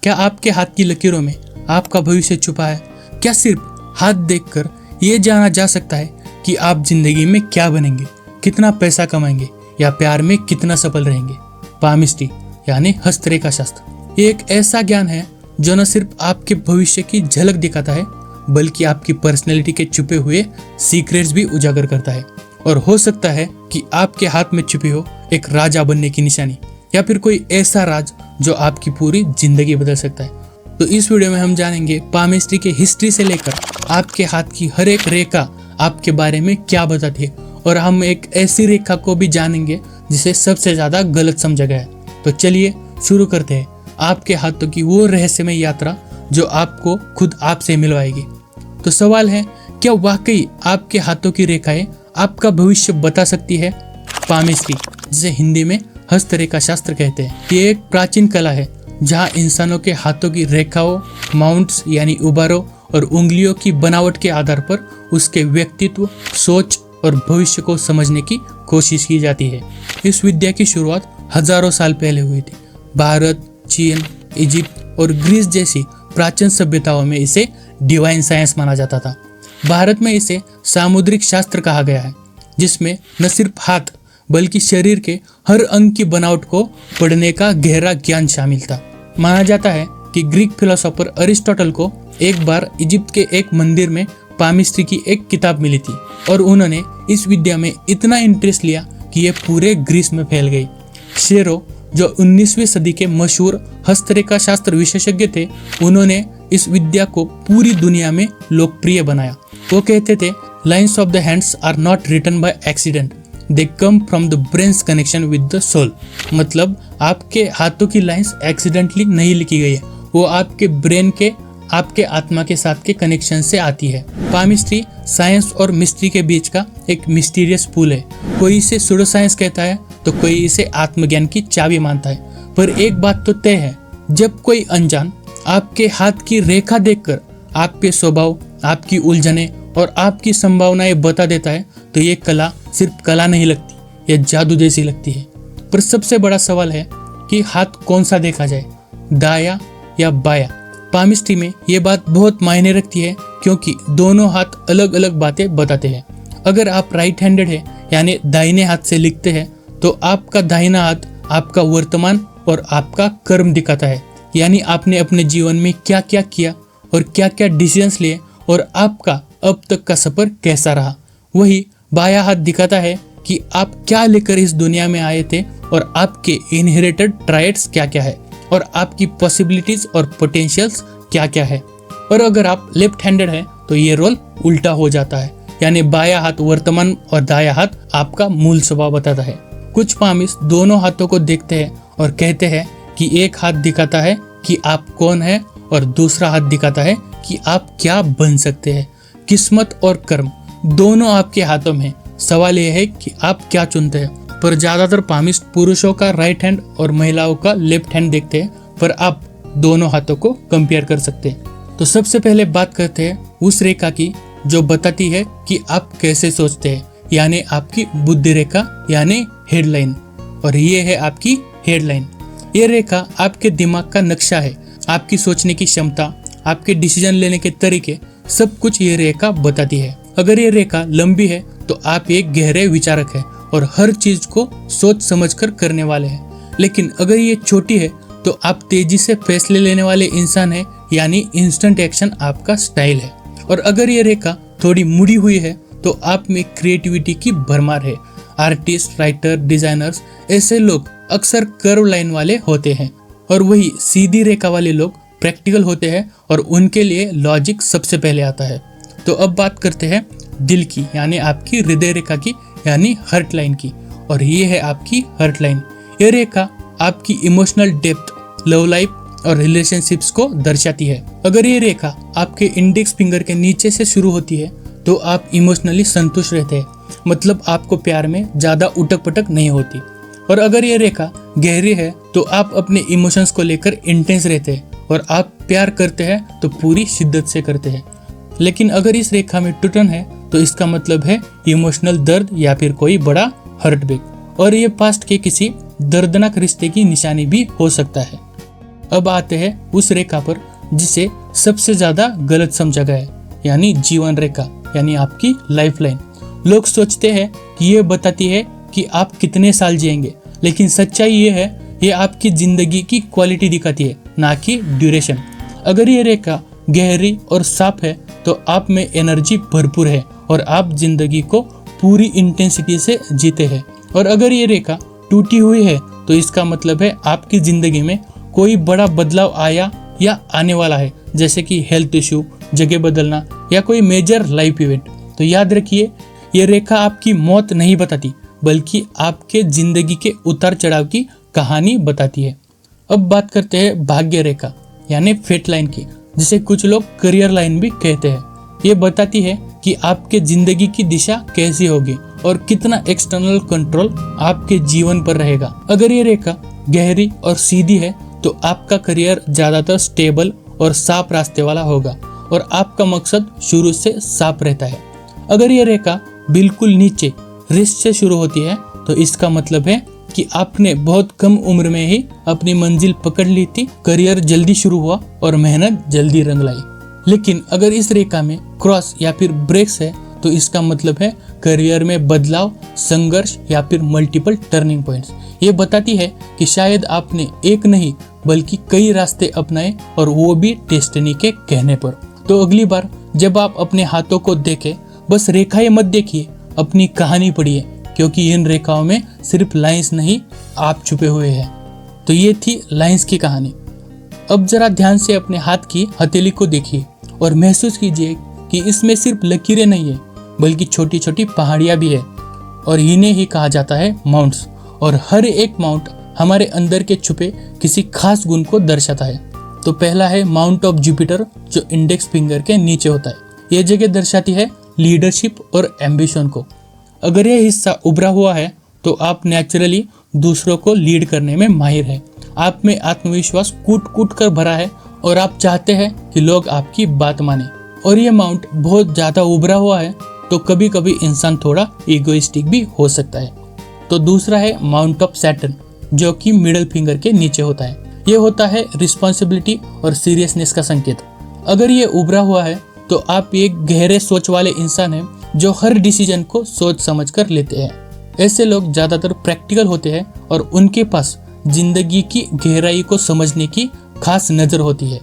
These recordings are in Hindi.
क्या आपके हाथ की लकीरों में आपका भविष्य छुपा है? क्या सिर्फ हाथ देखकर ये जाना जा सकता है कि आप जिंदगी में क्या बनेंगे, कितना पैसा कमाएंगे या प्यार में कितना सफल रहेंगे? पामिस्ट्री यानी हस्तरेखा शास्त्र ये एक ऐसा ज्ञान है जो न सिर्फ आपके भविष्य की झलक दिखाता है बल्कि आपकी पर्सनैलिटी के छुपे हुए सीक्रेट्स भी उजागर करता है। और हो सकता है कि आपके हाथ में छुपी हो एक राजा बनने की निशानी या फिर कोई ऐसा राज जो आपकी पूरी जिंदगी बदल सकता है। तो इस वीडियो में हम जानेंगे पामिस्ट्री के हिस्ट्री से लेकर आपके हाथ की हर एक रेखा आपके बारे में क्या बताती है, और हम एक ऐसी रेखा को भी जानेंगे जिसे सबसे ज्यादा गलत समझा गया है। तो चलिए शुरू करते हैं आपके हाथों की वो रहस्यमय यात्रा जो आपको खुद आपसे मिलवाएगी। तो सवाल है, क्या वाकई आपके हाथों की रेखाएं आपका भविष्य बता सकती है? पामिस्ट्री, जिसे हिंदी में हस्तरेखा शास्त्र कहते हैं, ये एक प्राचीन कला है जहां इंसानों के हाथों की रेखाओं, माउंट्स यानी उबारों और उंगलियों की बनावट के आधार पर उसके व्यक्तित्व, सोच और भविष्य को समझने की कोशिश की जाती है। इस विद्या की शुरुआत हजारों साल पहले हुई थी। भारत, चीन, इजिप्ट और ग्रीस जैसी प्राचीन सभ्यताओं में इसे डिवाइन साइंस माना जाता था। भारत में इसे सामुद्रिक शास्त्र कहा गया है, जिसमें न सिर्फ हाथ बल्कि शरीर के हर अंग की बनावट को पढ़ने का गहरा ज्ञान शामिल था। माना जाता है कि ग्रीक फिलोसोफर अरिस्टोटल को एक बार इजिप्ट के एक मंदिर में पामिस्ट्री की एक किताब मिली थी और उन्होंने इस विद्या में इतना इंटरेस्ट लिया कि यह पूरे ग्रीस में फैल गई। शेरो, जो 19वीं सदी के मशहूर हस्तरेखा शास्त्र विशेषज्ञ थे, उन्होंने इस विद्या को पूरी दुनिया में लोकप्रिय बनाया। वो कहते थे, lines of the hands are not written by accident, they come from the brains connection with the soul. मतलब आपके हाथों की लाइंस एक्सीडेंटली नहीं लिखी गई है, वो आपके ब्रेन के, आपके आत्मा के साथ के कनेक्शन से आती है। पामिस्ट्री साइंस और मिस्ट्री के बीच का एक मिस्टीरियस पुल है। कोई इसे सूडो साइंस कहता है तो कोई इसे आत्मज्ञान की चाबी मानता है। पर एक बात तो तय है, जब कोई अनजान आपके हाथ की रेखा देखकर आपके स्वभाव, आपकी उलझने और आपकी संभावनाएं बता देता है तो ये कला सिर्फ कला नहीं लगती, यह जादू जैसी लगती है। पर सबसे बड़ा सवाल है कि हाथ कौन सा देखा जाए, दाया या बाया? पामिस्ट्री में ये बात बहुत मायने रखती है क्योंकि दोनों हाथ अलग अलग बातें बताते हैं। अगर आप राइट हैंडेड है यानी दाहिने हाथ से लिखते हैं तो आपका दाहिना हाथ आपका वर्तमान और आपका कर्म दिखाता है, यानी आपने अपने जीवन में क्या क्या किया और क्या क्या डिसीजंस लिए और आपका अब तक का सफर कैसा रहा। वही बायां हाथ दिखाता है कि आप क्या लेकर इस दुनिया में आए थे और आपके इनहेरिटेड ट्राइट्स क्या क्या है और आपकी पॉसिबिलिटीज और पोटेंशियल्स क्या क्या है। और अगर आप लेफ्ट हैंडेड हैं तो ये रोल उल्टा हो जाता है, यानी बायां हाथ वर्तमान और दायां हाथ आपका मूल स्वभाव बताता है। कुछ पामिस दोनों हाथों को देखते हैं और कहते हैं कि एक हाथ दिखाता है कि आप कौन है और दूसरा हाथ दिखाता है कि आप क्या बन सकते हैं। किस्मत और कर्म दोनों आपके हाथों में। सवाल यह है कि आप क्या चुनते हैं। पर ज्यादातर पामिस्ट पुरुषों का राइट हैंड और महिलाओं का लेफ्ट हैंड देखते हैं, पर आप दोनों हाथों को कंपेयर कर सकते हैं। तो सबसे पहले बात करते हैं उस रेखा की जो बताती है कि आप कैसे सोचते हैं, यानी आपकी बुद्धि रेखा यानी हेडलाइन। और ये है आपकी हेडलाइन। ये रेखा आपके दिमाग का नक्शा है, आपकी सोचने की क्षमता, आपके डिसीजन लेने के तरीके, सब कुछ ये रेखा बताती है। अगर ये रेखा लंबी है तो आप एक गहरे विचारक हैं और हर चीज को सोच समझकर करने वाले हैं। लेकिन अगर ये छोटी है तो आप तेजी से फैसले लेने वाले इंसान हैं, यानी इंस्टेंट एक्शन आपका स्टाइल है। और अगर ये रेखा थोड़ी मुड़ी हुई है तो आप में क्रिएटिविटी की भरमार है। आर्टिस्ट, राइटर, डिजाइनर्स, ऐसे लोग अक्सर कर्व लाइन वाले होते हैं और वही सीधी रेखा वाले लोग प्रैक्टिकल होते हैं और उनके लिए लॉजिक सबसे पहले आता है। तो अब बात करते हैं दिल की, यानी आपकी हृदय रेखा की, यानी हार्ट लाइन की। और ये है आपकी हार्ट लाइन। ये रेखा आपकी इमोशनल डेप्थ, लव लाइफ और रिलेशनशिप्स को दर्शाती है। अगर ये रेखा आपके इंडेक्स फिंगर के नीचे से शुरू होती है तो आप इमोशनली संतुष्ट रहते हैं, मतलब आपको प्यार में ज्यादा उटक पटक नहीं होती। और अगर ये रेखा गहरी है तो आप अपने इमोशंस को लेकर इंटेंस रहते हैं और आप प्यार करते हैं तो पूरी शिद्दत से करते हैं। लेकिन अगर इस रेखा में टूटन है तो इसका मतलब है इमोशनल दर्द या फिर कोई बड़ा हर्ट ब्रेक, और ये पास्ट के किसी दर्दनाक रिश्ते की निशानी भी हो सकता है। अब आते हैं उस रेखा पर जिसे सबसे ज्यादा गलत समझा गया है, यानी जीवन रेखा, यानी आपकी लाइफ लाइन। लोग सोचते हैं कि ये बताती है कि आप कितने साल जिएंगे, लेकिन सच्चाई ये है, ये आपकी जिंदगी की क्वालिटी दिखाती है, ना कि ड्यूरेशन। अगर ये रेखा गहरी और साफ है तो आप में एनर्जी भरपूर है और आप जिंदगी को पूरी इंटेंसिटी से जीते हैं। और अगर ये रेखा टूटी हुई है तो इसका मतलब है आपकी जिंदगी में कोई बड़ा बदलाव आया या आने वाला है, जैसे कि हेल्थ इश्यू, जगह बदलना या कोई मेजर लाइफ इवेंट। तो याद रखिए, ये रेखा आपकी मौत नहीं बताती, बल्कि आपके जिंदगी के उतार चढ़ाव की कहानी बताती है। अब बात करते हैं भाग्य रेखा यानी फेट लाइन की, जिसे कुछ लोग करियर लाइन भी कहते हैं। ये बताती है कि आपके जिंदगी की दिशा कैसी होगी और कितना एक्सटर्नल कंट्रोल आपके जीवन पर रहेगा। अगर ये रेखा गहरी और सीधी है तो आपका करियर ज्यादातर स्टेबल और साफ रास्ते वाला होगा और आपका मकसद शुरू से साफ रहता है। अगर ये रेखा बिल्कुल नीचे रिस्ट से शुरू होती है तो इसका मतलब है कि आपने बहुत कम उम्र में ही अपनी मंजिल पकड़ ली थी, करियर जल्दी शुरू हुआ और मेहनत जल्दी रंग लाई। लेकिन अगर इस रेखा में क्रॉस या फिर ब्रेक्स है तो इसका मतलब है करियर में बदलाव, संघर्ष या फिर मल्टीपल टर्निंग पॉइंट्स। ये बताती है कि शायद आपने एक नहीं बल्कि कई रास्ते अपनाए और वो भी डेस्टिनी के कहने पर। तो अगली बार जब आप अपने हाथों को देखें, बस रेखाएं मत देखिए, अपनी कहानी पढ़िए, क्योंकि इन रेखाओं में सिर्फ लाइंस नहीं, आप छुपे हुए हैं। तो ये थी लाइंस की कहानी। अब जरा ध्यान से अपने हाथ की हथेली को देखिए और महसूस कीजिए कि इसमें सिर्फ लकीरें नहीं है बल्कि छोटी छोटी पहाड़ियां भी है, और इन्हें ही कहा जाता है माउंट्स। और हर एक माउंट हमारे अंदर के छुपे किसी खास गुण को दर्शाता है। तो पहला है माउंट ऑफ जुपिटर, जो इंडेक्स फिंगर के नीचे होता है। यह जगह दर्शाती है लीडरशिप और एम्बिशन को। अगर यह हिस्सा उभरा हुआ है तो आप नेचुरली दूसरों को लीड करने में माहिर है। आप में आत्मविश्वास कूट कूट कर भरा है और आप चाहते हैं कि लोग आपकी बात माने। और ये माउंट बहुत ज्यादा उभरा हुआ है तो कभी कभी इंसान थोड़ा इगोइस्टिक भी हो सकता है। तो दूसरा है माउंट ऑफ सैटर्न, जो कि मिडल फिंगर के नीचे होता है। ये होता है रिस्पॉन्सिबिलिटी और सीरियसनेस का संकेत। अगर ये उभरा हुआ है तो आप एक गहरे सोच वाले इंसान हैं जो हर डिसीजन को सोच समझ कर लेते हैं। ऐसे लोग ज्यादातर प्रैक्टिकल होते हैं और उनके पास जिंदगी की गहराई को समझने की खास नजर होती है।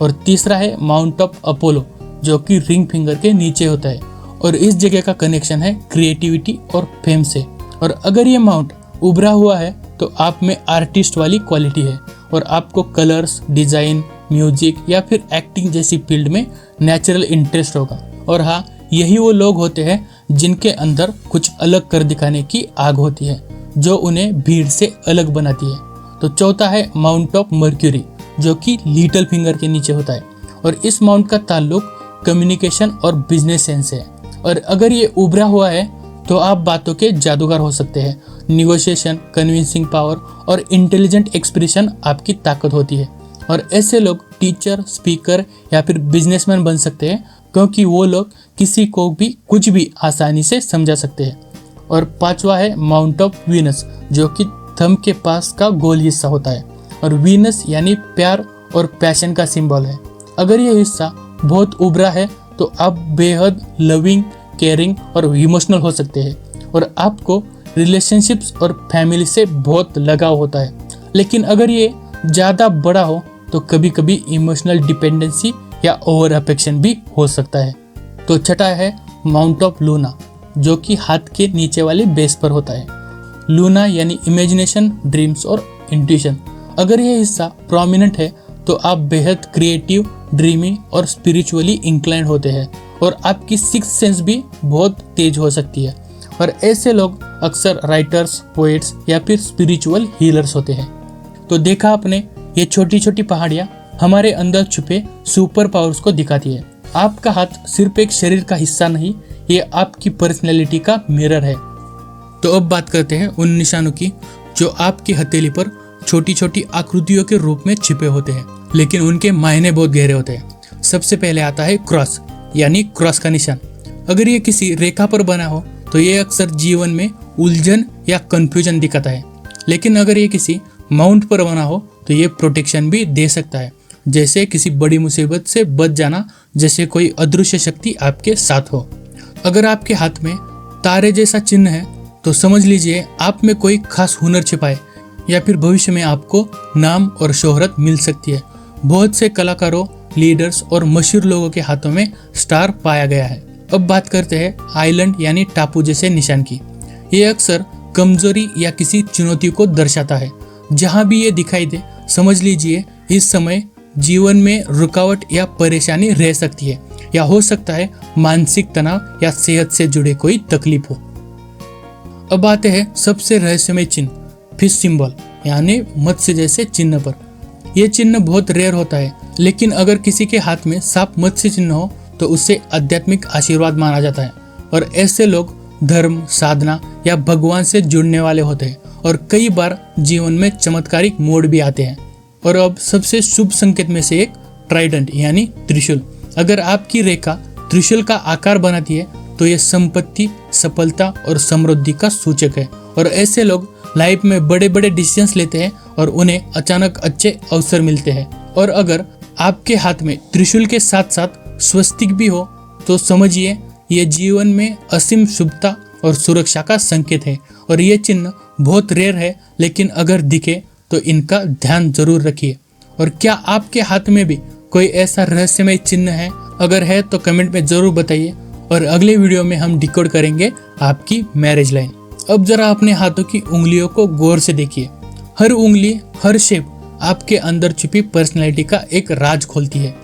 और तीसरा है माउंट ऑफ अपोलो, जो कि रिंग फिंगर के नीचे होता है, और इस जगह का कनेक्शन है क्रिएटिविटी और फेम से। और अगर ये माउंट उभरा हुआ है तो आप में आर्टिस्ट वाली क्वालिटी है और आपको कलर्स, डिजाइन, म्यूजिक या फिर एक्टिंग जैसी फील्ड में नेचुरल इंटरेस्ट होगा। और हाँ, यही वो लोग होते हैं जिनके अंदर कुछ अलग कर दिखाने की आग होती है, जो उन्हें भीड़ से अलग बनाती है। तो चौथा है माउंट ऑफ मर्क्यूरी, जो कि लिटिल फिंगर के नीचे होता है, और इस माउंट का ताल्लुक कम्युनिकेशन और बिजनेस सेंस है। और अगर ये उभरा हुआ है तो आप बातों के जादूगर हो सकते हैं। निगोशिएशन, कन्विंसिंग पावर और इंटेलिजेंट एक्सप्रेशन आपकी ताकत होती है। और ऐसे लोग टीचर, स्पीकर या फिर बिजनेसमैन बन सकते हैं, क्योंकि वो लोग किसी को भी कुछ भी आसानी से समझा सकते हैं। और पांचवा है माउंट ऑफ वीनस, जो कि थंब के पास का गोल हिस्सा होता है, और वीनस यानी प्यार और पैशन का सिंबल है। अगर ये हिस्सा बहुत उभरा है तो आप बेहद लविंग, केयरिंग और इमोशनल हो सकते हैं, और आपको रिलेशनशिप्स और फैमिली से बहुत लगाव होता है। लेकिन अगर ये ज़्यादा बड़ा हो तो कभी कभी इमोशनल डिपेंडेंसी या ओवर अफेक्शन भी हो सकता है। तो छठा है माउंट ऑफ लूना, जो कि हाथ के नीचे वाले बेस पर होता है। लूना यानी इमेजिनेशन, ड्रीम्स और इंट्यूशन। अगर यह हिस्सा प्रोमिनेंट है तो आप बेहद क्रिएटिव, ड्रीमी और स्पिरिचुअली इंक्लाइंड होते हैं, और आपकी सिक्स्थ सेंस भी बहुत तेज हो सकती है। और ऐसे लोग अक्सर राइटर्स, पोएट्स या फिर स्पिरिचुअल हीलर्स होते हैं। तो देखा आपने, ये छोटी छोटी पहाड़ियाँ हमारे अंदर छुपे सुपर पावर्स को दिखाती है। आपका हाथ सिर्फ एक शरीर का हिस्सा नहीं, ये आपकी पर्सनैलिटी का मिरर है। तो अब बात करते हैं उन निशानों की जो आपकी हथेली पर छोटी छोटी आकृतियों के रूप में छिपे होते हैं, लेकिन उनके मायने बहुत गहरे होते हैं। सबसे पहले आता है क्रॉस, यानी क्रॉस का निशान। अगर ये किसी रेखा पर बना हो तो ये अक्सर जीवन में उलझन या कंफ्यूजन दिखाता है, लेकिन अगर ये किसी माउंट पर बना हो तो ये प्रोटेक्शन भी दे सकता है, जैसे किसी बड़ी मुसीबत से बच जाना, जैसे कोई अदृश्य शक्ति आपके साथ हो। अगर आपके हाथ में तारे जैसा चिन्ह है तो समझ लीजिए आप में कोई खास हुनर छिपा है, या फिर भविष्य में आपको नाम और शोहरत मिल सकती है। बहुत से कलाकारों, लीडर्स और मशहूर लोगों के हाथों में स्टार पाया गया है। अब बात करते हैं आइलैंड यानी टापू जैसे निशान की। ये अक्सर कमजोरी या किसी चुनौती को दर्शाता है। जहां भी ये दिखाई दे, समझ लीजिए इस समय जीवन में रुकावट या परेशानी रह सकती है, या हो सकता है मानसिक तनाव या सेहत से जुड़े कोई तकलीफ हो। अब आते हैं सबसे रहस्यमय चिन्ह, फिश सिंबल यानी मत्स्य जैसे चिन्ह पर। यह चिन्ह बहुत रेयर होता है, लेकिन अगर किसी के हाथ में सांप मत्स्य चिन्ह हो तो उससे आध्यात्मिक आशीर्वाद माना जाता है, और ऐसे लोग धर्म, साधना या भगवान से जुड़ने वाले होते हैं, और कई बार जीवन में चमत्कारिक मोड़ भी आते हैं। और अब सबसे शुभ संकेत में से एक ट्राइडेंट यानी त्रिशूल। अगर आपकी रेखा त्रिशूल का आकार बनाती है तो यह संपत्ति, सफलता और समृद्धि का सूचक है, और ऐसे लोग लाइफ में बड़े बड़े डिसीजंस लेते हैं और उन्हें अचानक अच्छे अवसर मिलते हैं। और अगर आपके हाथ में त्रिशूल के साथ साथ स्वस्तिक भी हो तो समझिए ये जीवन में असीम शुभता और सुरक्षा का संकेत है। और ये चिन्ह बहुत रेयर है, लेकिन अगर दिखे तो इनका ध्यान जरूर रखिए। और क्या आपके हाथ में भी कोई ऐसा रहस्यमय चिन्ह है? अगर है तो कमेंट में जरूर बताइए, और अगले वीडियो में हम डिकोड करेंगे आपकी मैरिज लाइन। अब जरा अपने हाथों की उंगलियों को गौर से देखिए। हर उंगली, हर शेप आपके अंदर छुपी पर्सनैलिटी का एक राज खोलती है।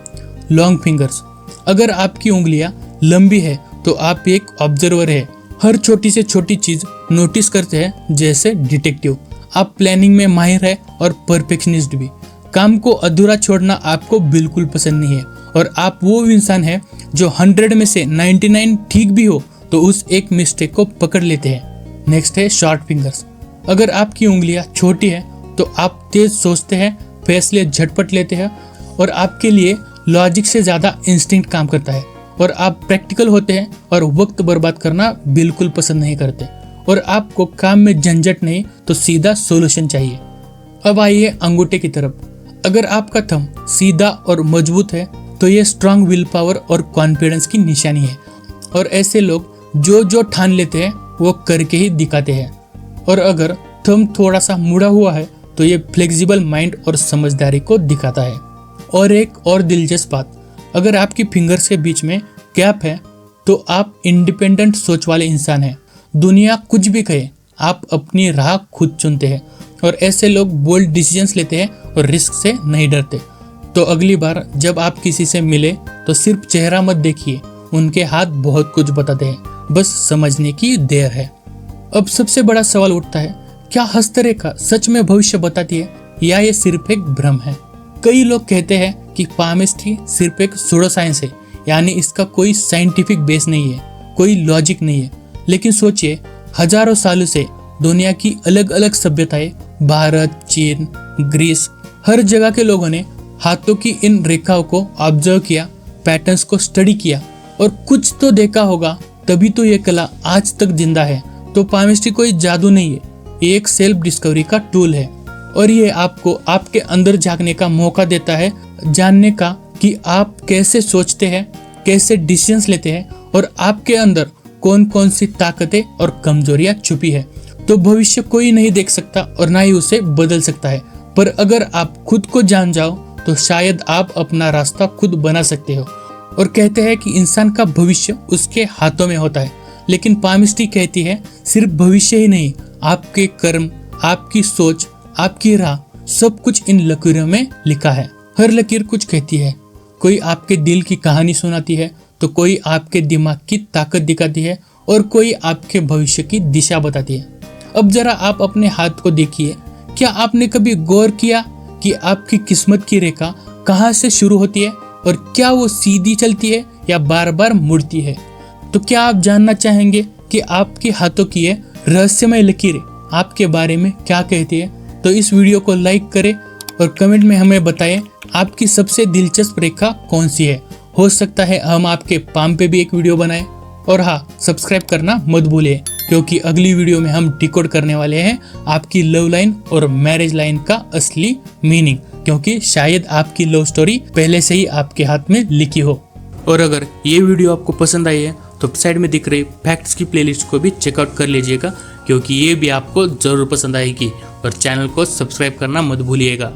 लॉन्ग फिंगर्स, अगर आपकी उंगलियां लंबी है तो आप एक ऑब्जर्वर है, हर छोटी से छोटी चीज नोटिस करते हैं जैसे डिटेक्टिव। आप प्लानिंग में माहिर है और परफेक्शनिस्ट भी। काम को अधूरा छोड़ना आपको बिल्कुल पसंद नहीं है, और आप वो इंसान है जो 100 में से 99 ठीक भी हो तो उस एक मिस्टेक को पकड़ लेते हैं। नेक्स्ट है शॉर्ट फिंगर्स। अगर आपकी उंगलियां छोटी है तो आप तेज सोचते हैं, फैसले झटपट लेते हैं, और आपके लिए लॉजिक से ज्यादा इंस्टिंक्ट काम करता है, और आप प्रैक्टिकल होते हैं और वक्त बर्बाद करना बिल्कुल पसंद नहीं करते, और आपको काम में झंझट नहीं तो सीधा सॉल्यूशन चाहिए। अब आइए अंगूठे की तरफ। अगर आपका थंब सीधा और मजबूत है तो ये स्ट्रांग विल पावर और कॉन्फिडेंस की निशानी है, और ऐसे लोग जो ठान लेते हैं वो करके ही दिखाते हैं। और अगर थंब थोड़ा सा मुड़ा हुआ है तो ये फ्लेक्सिबल माइंड और समझदारी को दिखाता है। और एक और दिलचस्प बात, अगर आपकी फिंगर्स के बीच में गैप है तो आप इंडिपेंडेंट सोच वाले इंसान हैं। दुनिया कुछ भी कहे, आप अपनी राह खुद चुनते हैं, और ऐसे लोग बोल्ड डिसीजंस लेते हैं और रिस्क से नहीं डरते। तो अगली बार जब आप किसी से मिले तो सिर्फ चेहरा मत देखिए, उनके हाथ बहुत कुछ बताते हैं, बस समझने की देर है। अब सबसे बड़ा सवाल उठता है, क्या हस्तरेखा सच में भविष्य बताती है या ये सिर्फ एक भ्रम है? कई लोग कहते हैं कि पामिस्ट्री सिर्फ एक सूडो साइंस है, यानी इसका कोई साइंटिफिक बेस नहीं है, कोई लॉजिक नहीं है। लेकिन सोचिए, हजारों सालों से दुनिया की अलग अलग सभ्यताएं, भारत, चीन, ग्रीस, हर जगह के लोगों ने हाथों की इन रेखाओं को ऑब्जर्व किया, पैटर्न्स को स्टडी किया, और कुछ तो देखा होगा, तभी तो ये कला आज तक जिंदा है। तो पामिस्ट्री कोई जादू नहीं है, ये एक सेल्फ डिस्कवरी का टूल है, और ये आपको आपके अंदर झांकने का मौका देता है, जानने का कि आप कैसे सोचते हैं, कैसे डिसीजंस लेते हैं, और आपके अंदर कौन कौन सी ताकतें और कमजोरियां छुपी है। तो भविष्य कोई नहीं देख सकता और ना ही उसे बदल सकता है, पर अगर आप खुद को जान जाओ तो शायद आप अपना रास्ता खुद बना सकते हो। और कहते हैं कि इंसान का भविष्य उसके हाथों में होता है, लेकिन पामिस्ट्री कहती है सिर्फ भविष्य ही नहीं, आपके कर्म, आपकी सोच, आपकी राह, सब कुछ इन लकीरों में लिखा है। हर लकीर कुछ कहती है, कोई आपके दिल की कहानी सुनाती है, तो कोई आपके दिमाग की ताकत दिखाती है, और कोई आपके भविष्य की दिशा बताती है। अब जरा आप अपने हाथ को देखिए। क्या आपने कभी गौर किया कि आपकी किस्मत की रेखा कहाँ से शुरू होती है, और क्या वो सीधी चलती है या बार बार मुड़ती है? तो क्या आप जानना चाहेंगे कि आपके हाथों की ये रहस्यमय लकीरें आपके बारे में क्या कहती है? तो इस वीडियो को लाइक करें और कमेंट में हमें बताएं आपकी सबसे दिलचस्प रेखा कौन सी है। हो सकता है हम आपके पाम पे भी एक वीडियो बनाएं। और हाँ, सब्सक्राइब करना मत भूलिए क्योंकि अगली वीडियो में हम डिकोड करने वाले हैं आपकी लव लाइन और मैरिज लाइन का असली मीनिंग, क्योंकि शायद आपकी लव स्टोरी पहले से ही आपके हाथ में लिखी हो। और अगर ये वीडियो आपको पसंद आई है तो साइड में दिख रही फैक्ट्स की प्लेलिस्ट को भी चेकआउट कर लीजिएगा, क्योंकि ये भी आपको जरूर पसंद आएगी। और चैनल को सब्सक्राइब करना मत भूलिएगा।